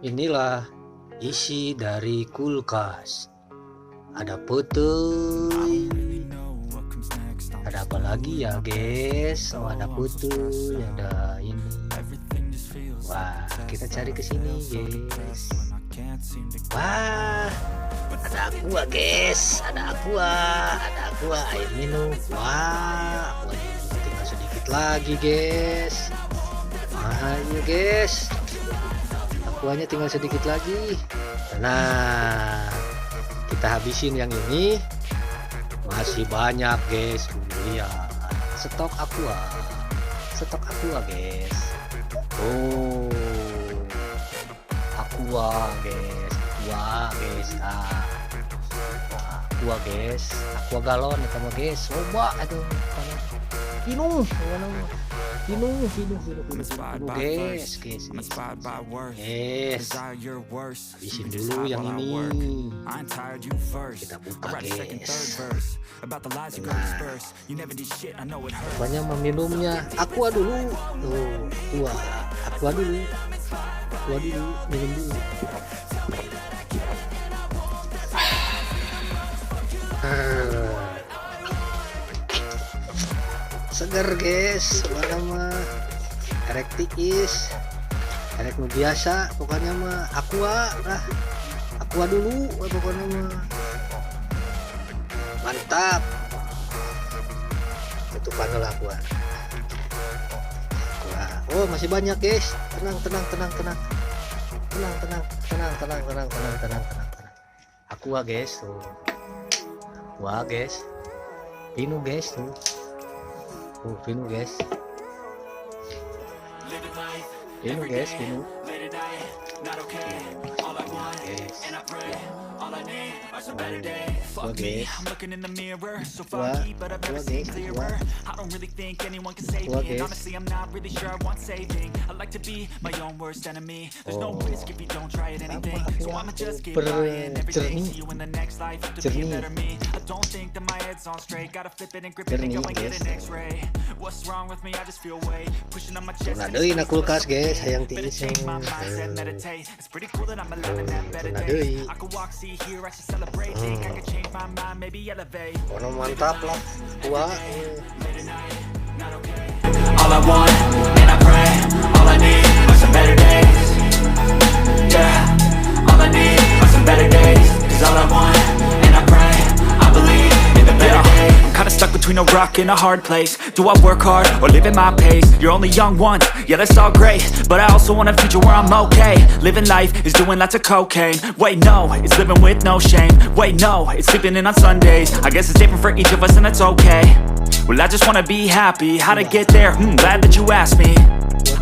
Inilah isi dari kulkas. Ada foto. Ada apa lagi ya guys? Oh, ada foto, ada ini. Wah, kita cari ke sini guys. Wah, ada aqua guys, ada aqua air minum. Wah, aqua tinggal sedikit lagi guys. Ayo guys, aquanya tinggal sedikit lagi. Nah, kita habisin yang ini. Masih banyak guys, lihat stok aqua guys. Oh, aqua guys, aqua galon sama guys. Coba aduh, minum guys. Habisin dulu yang ini. Kita buka guys. Pokoknya meminumnya aqua dulu. Tuh, aqua dulu, minum dulu. Segar guys, pokoknya mah erek tiis, erek nu biasa, pokoknya mah aqua dulu, pokoknya mah mantap. Itu panel aqua. Oh masih banyak guys, tenang. Aqua guys, tuh. Aqua guys, pinu guys tuh. Pinu guys. Tunadei na kulkas guys, hayang tiis tunadei. Ono mantap lah gua. All I want and I pray, all I need are some better days. Yeah, all I need are some better days. 'Cause all I want and I pray, I believe in the better days. Kinda stuck between a rock and a hard place. Do I work hard or live at my pace? You're only young once, yeah that's all great, but I also want a future where I'm okay. Living life is doing lots of cocaine. Wait no, it's living with no shame. Wait no, it's sleeping in on Sundays. I guess it's different for each of us and that's okay. Well I just wanna be happy, how to get there? Glad that you asked me.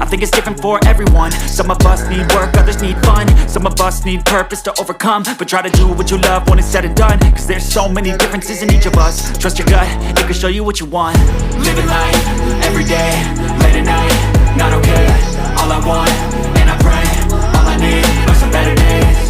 I think it's different for everyone. Some of us need work, others need fun. Some of us need purpose to overcome. But try to do what you love when it's said and done. Cause there's so many differences in each of us. Trust your gut, it can show you what you want. Living life, every day, late at night, not okay. All I want, and I pray, all I need are some better days.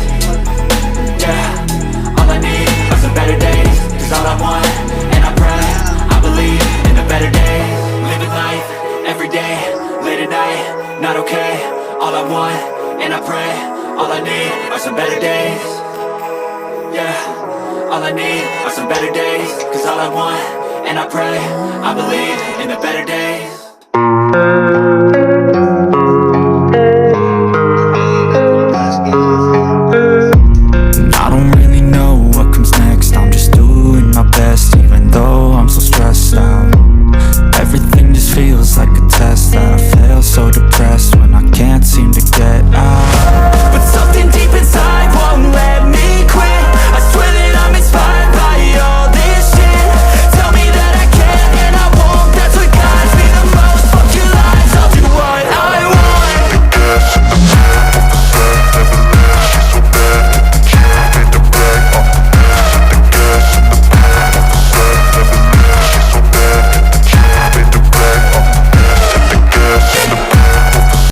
Yeah, all I need are some better days. Cause all I want, and I pray, I believe in the better days. Living life, every day, late at night, not okay. All I want, and I pray, all I need are some better days. Yeah, all I need are some better days. Cause all I want, and I pray, I believe in the better days.